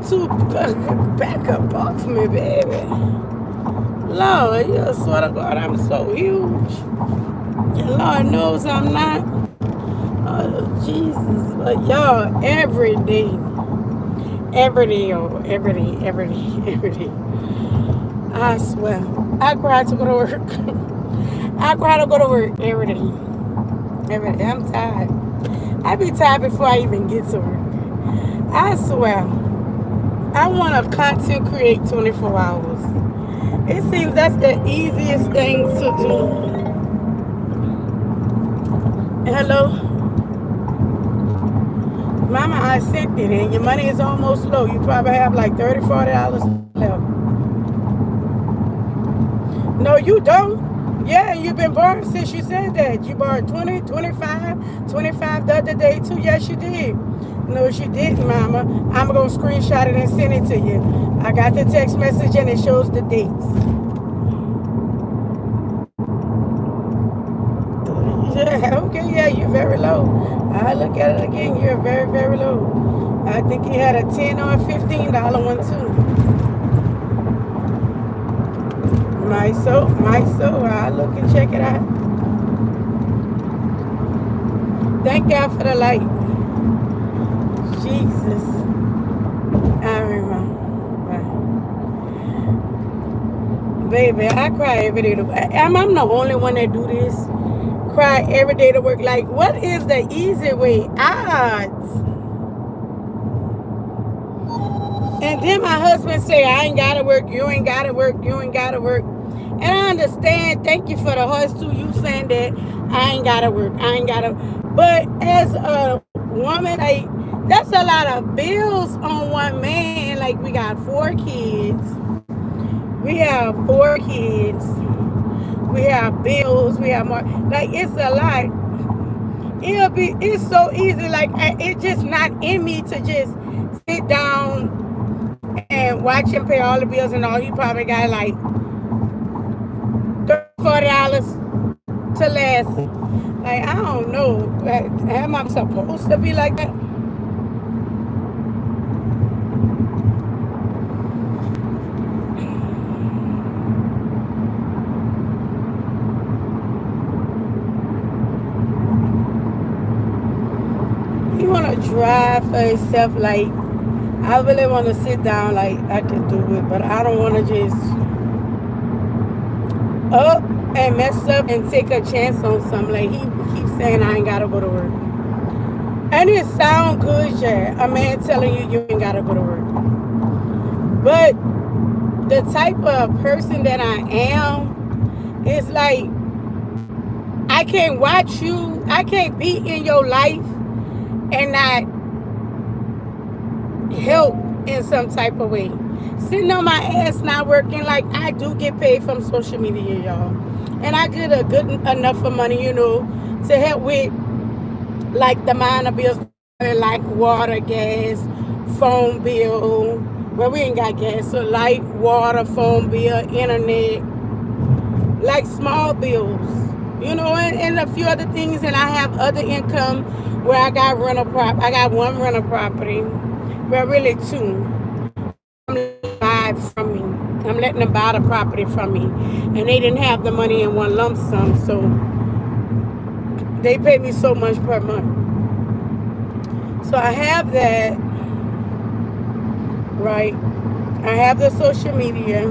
too. Back up off me, baby. Lord, you swear to God, I'm so huge. And Lord knows I'm not. Oh, Jesus. But y'all, every day, y'all, every day. I swear. I cry to go to work. I cry to go to work every day. Every day. I'm tired. I be tired before I even get to work. I swear. I want to content create 24 hours. It seems that's the easiest thing to do. Hello? Mama, I sent it and your money is almost low. You probably have like $30, $40 left. No, you don't. Yeah, you've been borrowing since you said that. You borrowed 20, 25 the other day too. Yes, you did. No, she didn't, Mama. I'm going to screenshot it and send it to you. I got the text message and it shows the dates. Yeah, okay, yeah, you're very low. I look at it again. You're very, very low. I think you had a $10 or a $15 one too. Might so. I'll look and check it out. Thank God for the light. Jesus. I remember. Baby, I cry every day. I'm the only one that do this. Cry every day to work. Like, what is the easy way out? And then my husband say, I ain't gotta work, you ain't gotta work, you ain't gotta work. And I understand, thank you for the horse too, you saying that I ain't gotta work, I ain't gotta. But as a woman, like, that's a lot of bills on one man. Like, we got 4 kids. We have 4 kids. We have bills, we have more. Like, it's a lot. It's so easy. Like, it's just not in me to just sit down and watch him pay all the bills and all. He probably got like $30, $40 to last. Like, I don't know. Am I supposed to be like that? He wanna drive for himself. Like, I really want to sit down, like, I can do it, but I don't want to just up and mess up and take a chance on something. Like, he keeps saying I ain't got to go to work. And it sounds good, yeah, a man telling you ain't got to go to work. But the type of person that I am is like, I can't watch you, I can't be in your life and not help in some type of way. Sitting on my ass not working. Like, I do get paid from social media, y'all, and I get a good enough of money, to help with like the minor bills, like water, gas, phone bill. Well, we ain't got gas, so light, water, phone bill, internet, like small bills, and a few other things. And I have other income where I got rental prop. I got 1 rental property. Well, really 2. I'm letting them buy from me. I'm letting them buy the property from me. And they didn't have the money in one lump sum, so they pay me so much per month. So I have that, right? I have the social media.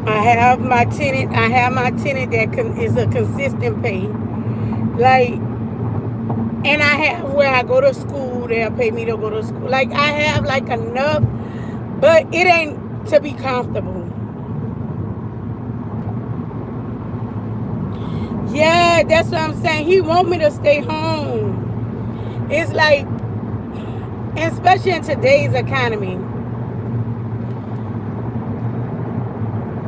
I have my tenant. That is a consistent pay. Like, and I have where I go to school. They'll pay me to go to school. Like, I have like enough, but it ain't to be comfortable. Yeah, that's what I'm saying. He want me to stay home. It's like, especially in today's economy,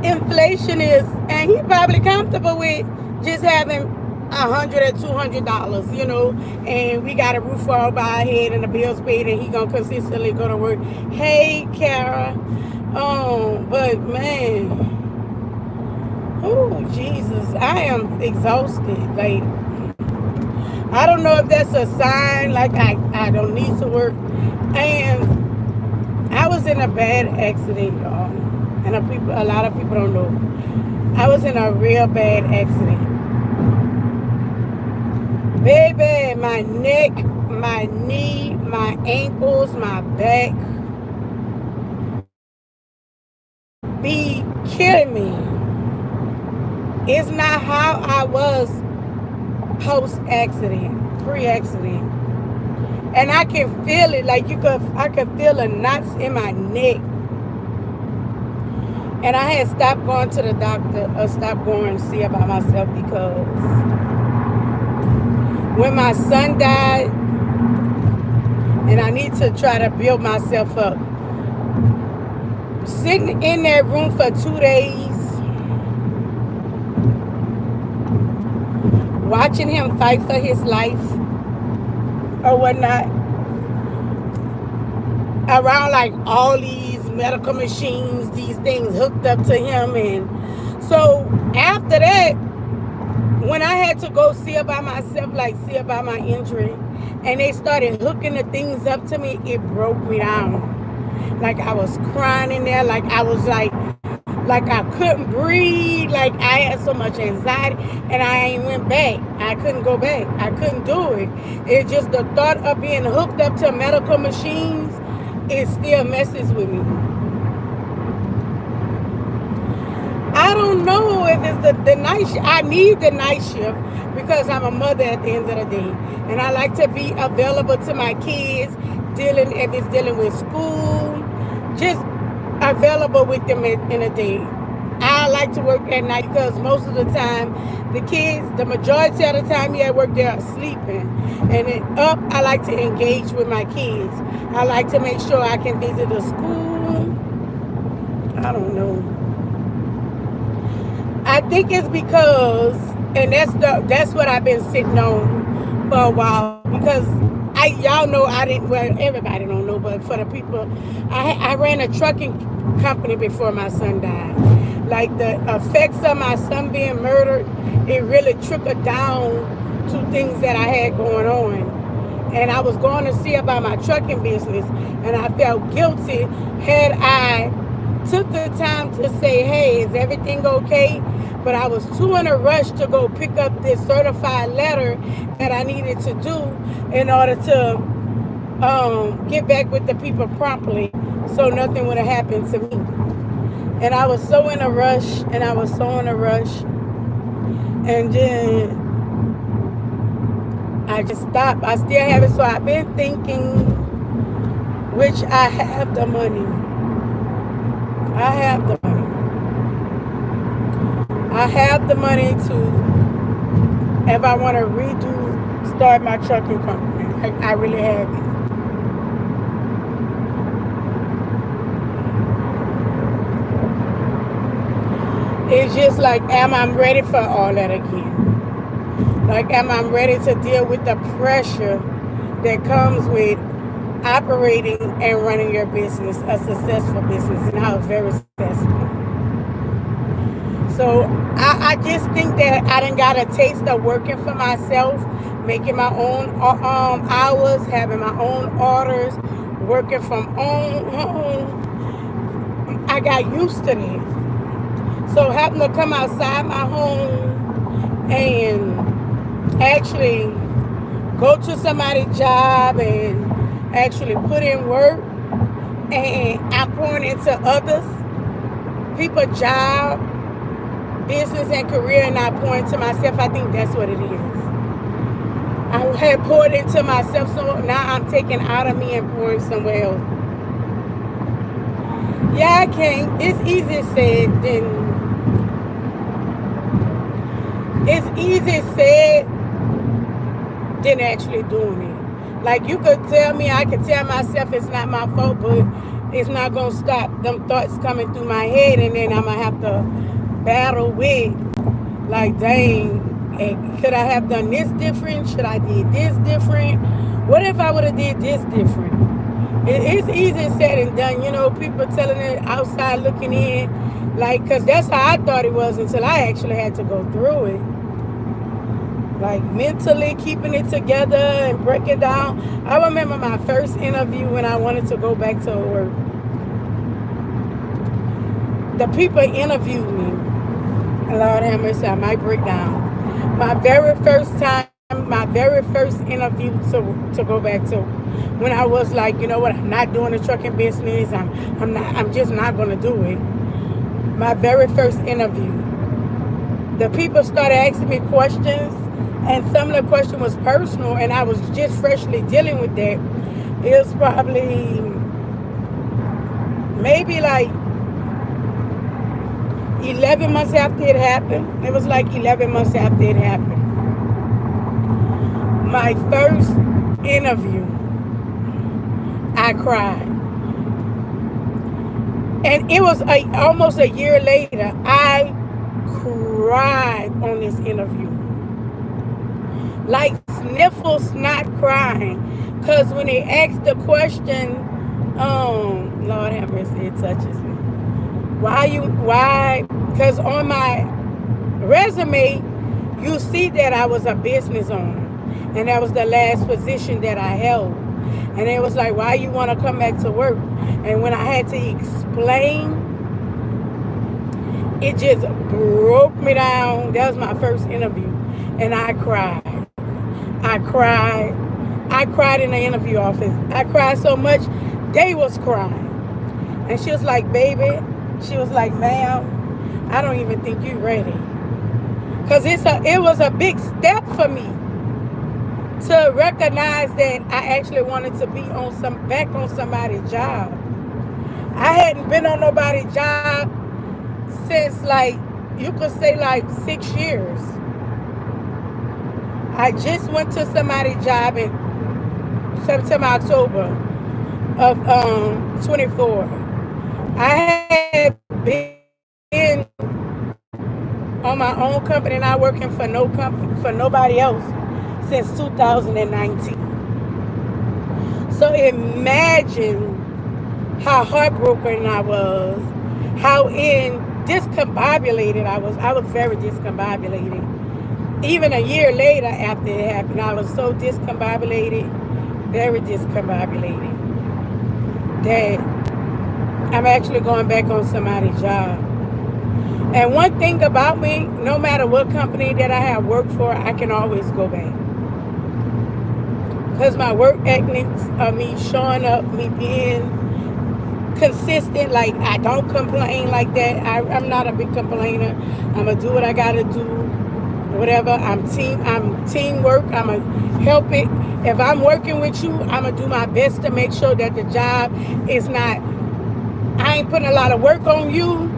inflation is, and he probably comfortable with just having $100 or $200, and we got a roof over our head and the bills paid, and he gonna consistently go to work. Hey, Kara. But man, oh Jesus, I am exhausted. Like, I don't know if that's a sign like I don't need to work. And I was in a bad accident, y'all. And a lot of people don't know. I was in a real bad accident. Baby, my neck, my knee, my ankles, my back be killing me. It's not how I was post-accident, pre-accident. And I can feel it, like I could feel the knots in my neck. And I had stopped going to the doctor, or stopped going to see about myself, because when my son died, and I need to try to build myself up, sitting in that room for 2 days, watching him fight for his life or whatnot, around like all these medical machines, these things hooked up to him. And so after that, when I had to go see about myself, like see about my injury, and they started hooking the things up to me, it broke me down. Like I was crying in there, like I was like I couldn't breathe, like I had so much anxiety, and I ain't went back. I couldn't go back. I couldn't do it. It's just the thought of being hooked up to medical machines, it still messes with me. I don't know if it's the night shift. I need the night shift because I'm a mother at the end of the day. And I like to be available to my kids, if it's dealing with school, just available with them in a day. I like to work at night because most of the time, the kids, the majority of the time at work, they're sleeping. And then I like to engage with my kids. I like to make sure I can visit the school. I don't know. I think it's because, and that's what I've been sitting on for a while, because y'all know I didn't, well, everybody don't know, but for the people, I ran a trucking company before my son died. Like the effects of my son being murdered, it really trickled down to things that I had going on. And I was going to see about my trucking business, and I felt guilty had I took the time to say, hey, is everything okay? But I was too in a rush to go pick up this certified letter that I needed to do in order to get back with the people promptly, so nothing would have happened to me. And I was so in a rush, and then I just stopped. I still have it, so I've been thinking, which I have the money. I have the money to, if I want to start my trucking company. I really have it. It's just like, am I ready for all that again? Like, am I ready to deal with the pressure that comes with operating and running your business, a successful business, and how it's very successful? So I just think that I done got a taste of working for myself, making my own hours, having my own orders, working from home. I got used to that. So having to come outside my home and actually go to somebody's job and actually put in work, and I'm pouring into others, people's job, business and career, and I pour into myself. I think that's what it is. I had poured into myself, so now I'm taking out of me and pouring somewhere else. Yeah, I can. It's easy said than actually doing it. Like, you could tell me, I could tell myself it's not my fault, but it's not gonna stop them thoughts coming through my head, and then I'm gonna have to battle with, like, dang, could I have done this different? Should I did this different? What if I would have did this different? It's easy said and done, you know, people telling it outside looking in, like, because that's how I thought it was until I actually had to go through it. like mentally keeping it together and breaking down. I remember my first interview when I wanted to go back to work. The people interviewed me. Lord have mercy, I might break down. My very first time, my very first interview to go back to, when I was like, you know what, I'm not doing the trucking business. I'm just not gonna do it. My very first interview, the people started asking me questions, and some of the question was personal, and I was just freshly dealing with that. It was probably maybe like 11 months after it happened. It was like 11 months after it happened. My first interview, I cried. And it was almost a year later, I cried on this interview. Like sniffles, not crying. Because when they asked the question, Lord have mercy, it touches me. Why? Because on my resume, you see that I was a business owner. And that was the last position that I held. And it was like, why you want to come back to work? And when I had to explain, it just broke me down. That was my first interview. And I cried. I cried. I cried in the interview office. I cried so much, they was crying. And she was like, baby, she was like, ma'am, I don't even think you're ready. Because it was a big step for me to recognize that I actually wanted to be back on somebody's job. I hadn't been on nobody's job since, like, you could say like 6 years. I just went to somebody's job in September, October of 24. I had been on my own company, not working for nobody else since 2019. So imagine how heartbroken I was, how discombobulated I was. I was very discombobulated. Even a year later after it happened, I was so discombobulated, very discombobulated, that I'm actually going back on somebody's job. And one thing about me, no matter what company that I have worked for, I can always go back. Because my work ethics of me showing up, me being consistent, like I don't complain like that. I'm not a big complainer. I'm going to do what I got to do. Whatever. I'm teamwork. I'm going to help it. If I'm working with you, I'm going to do my best to make sure that the job is not, I ain't putting a lot of work on you.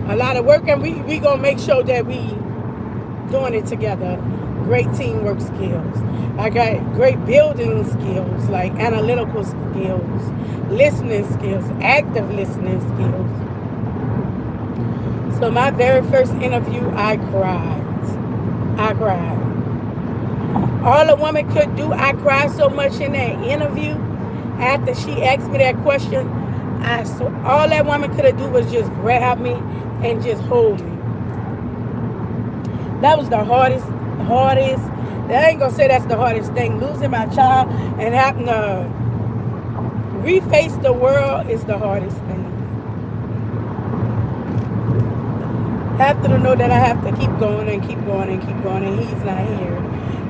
A lot of work, and we gonna make sure that we doing it together. Great teamwork skills. I got great building skills, like analytical skills, listening skills, active listening skills. So my very first interview, I cried. I cried. All a woman could do, I cried so much in that interview. After she asked me that question, all that woman could have do was just grab me and just hold me. That was the hardest. I ain't gonna say that's the hardest thing. Losing my child and having to reface the world is the hardest thing. Have to know that I have to keep going and keep going and keep going, and he's not here.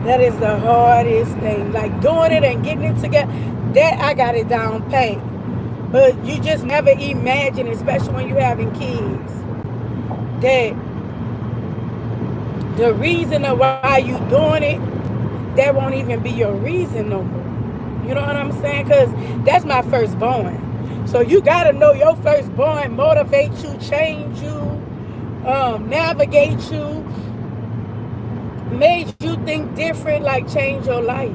That is the hardest thing. Like doing it and getting it together, that I got it down pat. But you just never imagine, especially when you're having kids, that the reason of why you doing it, that won't even be your reason no more. You know what I'm saying? Because that's my firstborn. So you got to know your firstborn motivates you, change you, navigate you, made you think different, like change your life.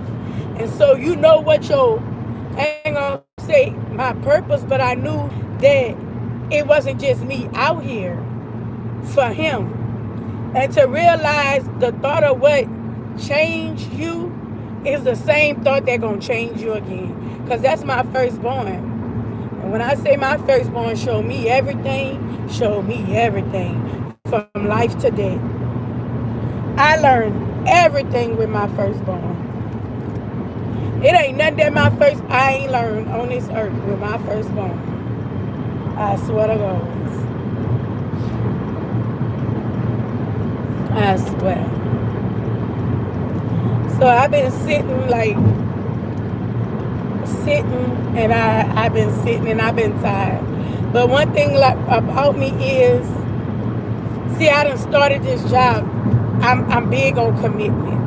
And so you know what I ain't gonna say my purpose, but I knew that it wasn't just me out here for him. And to realize the thought of what changed you is the same thought that's going to change you again. Because that's my firstborn. And when I say my firstborn showed me everything from life to death. I learned everything with my firstborn. It ain't nothing that I ain't learned on this earth with my firstborn. I swear to God. I swear. So I've been sitting and I've been sitting and I've been tired. But one thing like about me is, see, I done started this job. I'm big on commitment.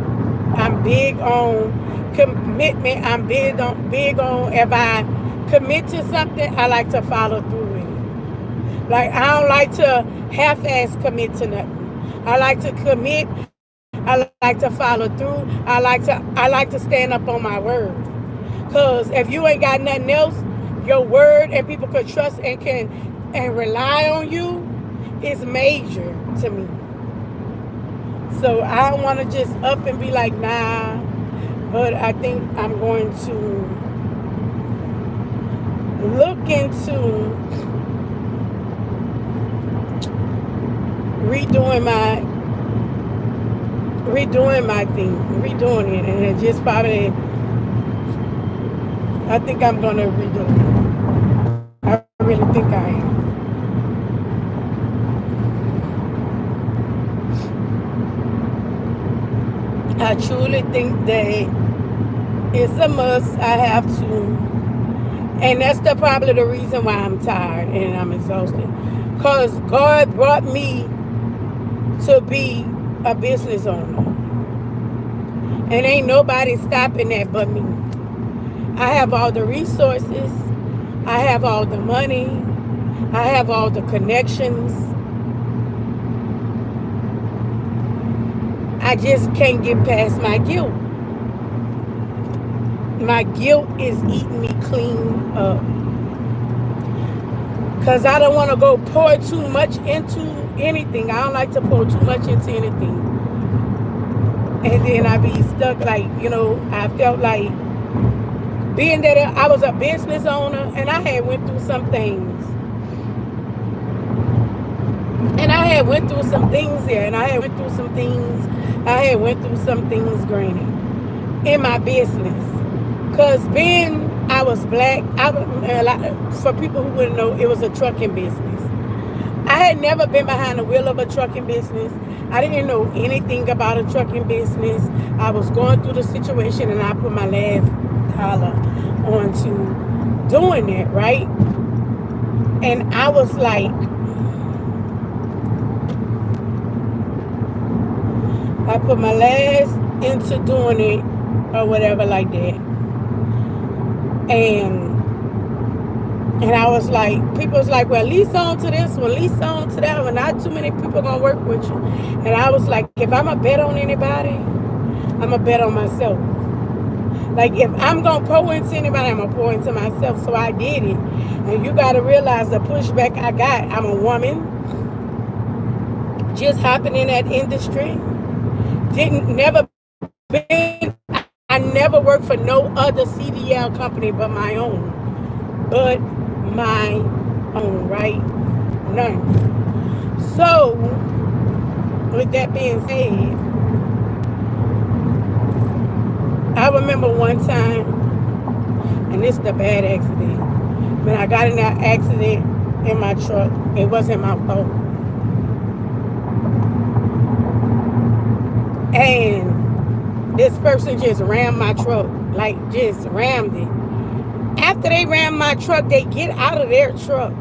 I'm big on commitment. I'm big on if I commit to something, I like to follow through with it. Like I don't like to half-ass commit to nothing. I like to commit. I like to follow through. I like to stand up on my word. Cause if you ain't got nothing else, your word and people can trust and rely on you is major to me. So I don't want to just up and be like, nah. But I think I'm going to look into redoing it, and it just probably, I think I'm going to redo it. I really think I am. I truly think that it's a must. I have to. And that's probably the reason why I'm tired and I'm exhausted. Because God brought me to be a business owner. And ain't nobody stopping that but me. I have all the resources. I have all the money. I have all the connections. I just can't get past my guilt. My guilt is eating me clean up. Because I don't want to go pour too much into anything. I don't like to pour too much into anything. And then I be stuck, like, I felt like being that I was a business owner and I had went through some things. And I had went through some things there, and I had went through some things, granted, in my business. Because I was black, for people who wouldn't know, it was a trucking business. I had never been behind the wheel of a trucking business. I didn't know anything about a trucking business. I was going through the situation, and I put my last dollar onto doing it, right? And I was like, I put my last into doing it or whatever like that. And I was like, people was like, well, lease on to this one, lease on to that one. Not too many people gonna work with you. And I was like, if I'm a bet on anybody, I'm a bet on myself. Like, if I'm gonna pour into anybody, I'm gonna pour into myself. So I did it. And you gotta realize the pushback I got. I'm a woman, just hopping in that industry. I never worked for no other CDL company but my own. Right? None. So, with that being said, I remember one time, and this is the bad accident, when I got in that accident in my truck. It wasn't my fault. And this person just rammed my truck, like just rammed it. After they ram my truck, they get out of their truck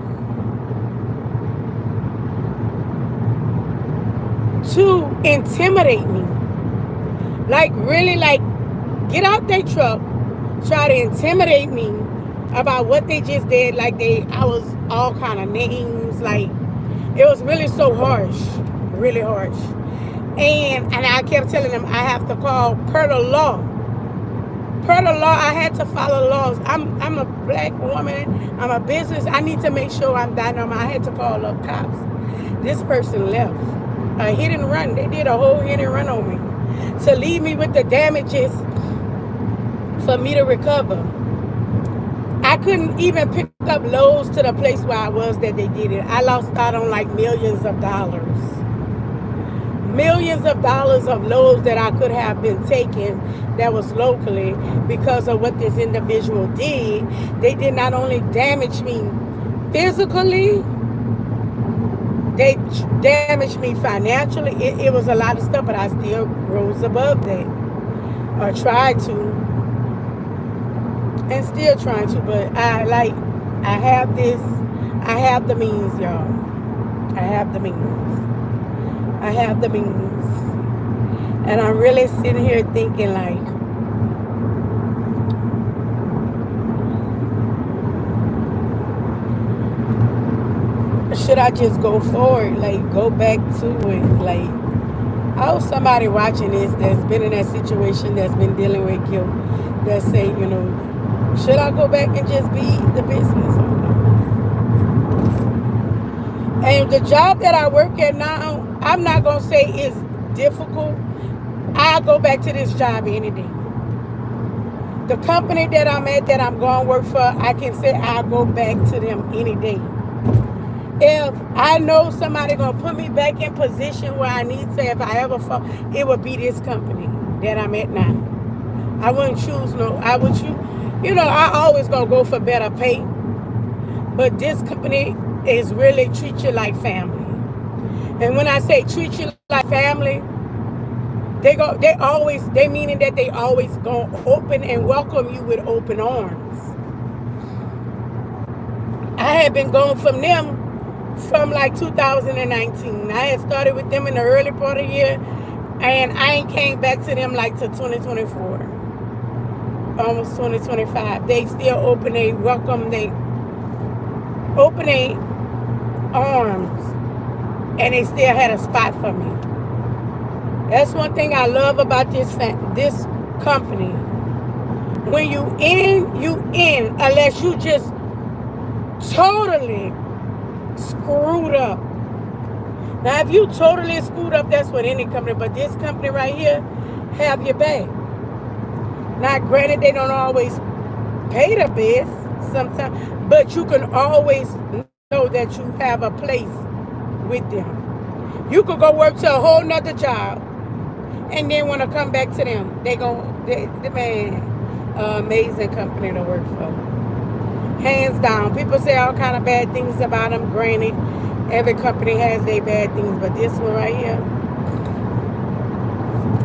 to intimidate me. Like, really, like, get out their truck, try to intimidate me about what they just did. Like, I was all kind of names. Like, it was really so harsh, really harsh. And I kept telling them I have to call per the law. Per the law, I had to follow laws. I'm a black woman. I'm a business. I need to make sure I'm dynamite. I had to call up cops. This person left. A hit and run. They did a whole hit and run on me to leave me with the damages for me to recover. I couldn't even pick up loads to the place where I was that they did it. I lost out on like millions of dollars. millions of dollars of loads that I could have been taking that was locally because of what this individual did. They did not only damage me physically, they damaged me financially. It was a lot of stuff, but I still rose above that, or tried to, and still trying to. But I have this, I have the means, y'all. I have the means. I have the means. And I'm really sitting here thinking like, should I just go forward? Like, go back to it? Like, I hope somebody watching this that's been in that situation, that's been dealing with guilt, that say, should I go back and just be the business owner? And the job that I work at now, I'm not going to say it's difficult. I'll go back to this job any day. The company that I'm at, that I'm going to work for, I can say I'll go back to them any day. If I know somebody going to put me back in position where I need to, if I ever fall, it would be this company that I'm at now. I wouldn't choose I would choose, I always going to go for better pay. But this company is really treat you like family. And when I say treat you like family, they meaning that they always gonna open and welcome you with open arms. I had been going from them from like 2019. I had started with them in the early part of the year, and I ain't came back to them like to 2024, almost 2025. They still open a welcome, they open a arms, and they still had a spot for me. That's one thing I love about this company. When you in, unless you just totally screwed up. Now, if you totally screwed up, that's what any company, but this company right here have your back. Now, granted, they don't always pay the best sometimes, but you can always know that you have a place with them. You could go work to a whole nother job and then want to come back to them. Amazing company to work for. Hands down. People say all kind of bad things about them. Granted, every company has their bad things, but this one right here,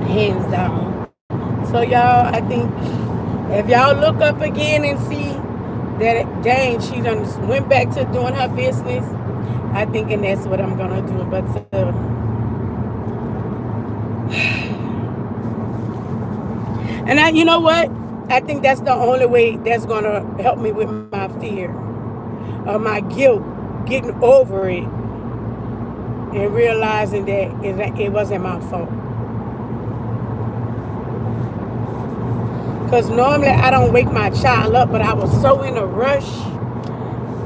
hands down. So y'all, I think if y'all look up again and see that, dang, she done went back to doing her business, I think, and that's what I'm gonna do. But and you know what? I think that's the only way that's gonna help me with my fear or my guilt, getting over it and realizing that it wasn't my fault. Because normally I don't wake my child up, but I was so in a rush.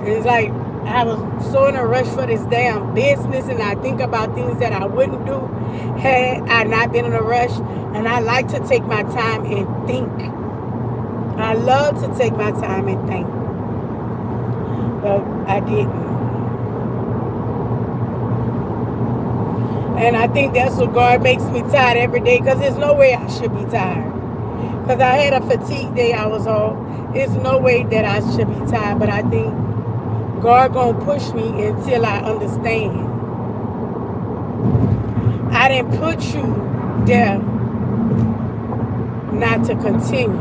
It's like I was so in a rush for this damn business, and I think about things that I wouldn't do had I not been in a rush. And I like to take my time and think. I love to take my time and think. But I didn't. And I think that's what God makes me tired every day, because there's no way I should be tired. Because I had a fatigue day I was off. There's no way that I should be tired, but I think God gonna push me until I understand. I didn't put you there not to continue.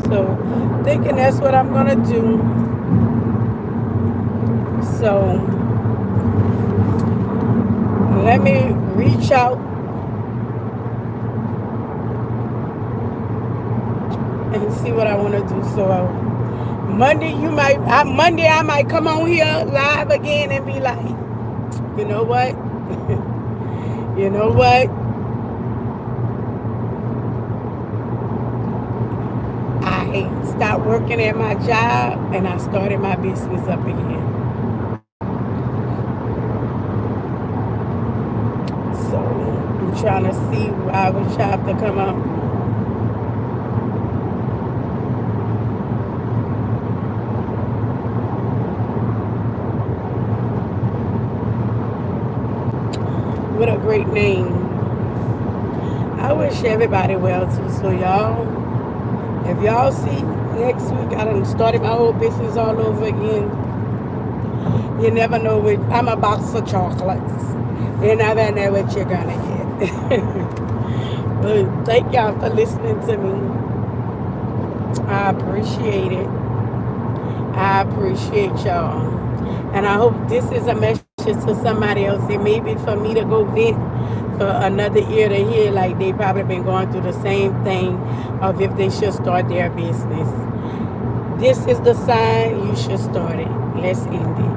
So, thinking that's what I'm gonna do. So, let me reach out and see what I want to do. So, Monday I might come on here live again and be like, you know what? You know what? I stopped working at my job and I started my business up again. So I'm trying to see why would you have to come out. with a great name. I wish everybody well too. So y'all, if y'all see next week I done started my whole business all over again. You never know what I'm a box of chocolates. You never know what you're gonna get. But thank y'all for listening to me. I appreciate it. I appreciate y'all. And I hope this is a message to somebody else. It may be for me to go vent for another ear to hear, like they probably been going through the same thing of if they should start their business. This is the sign you should start it. Let's end it.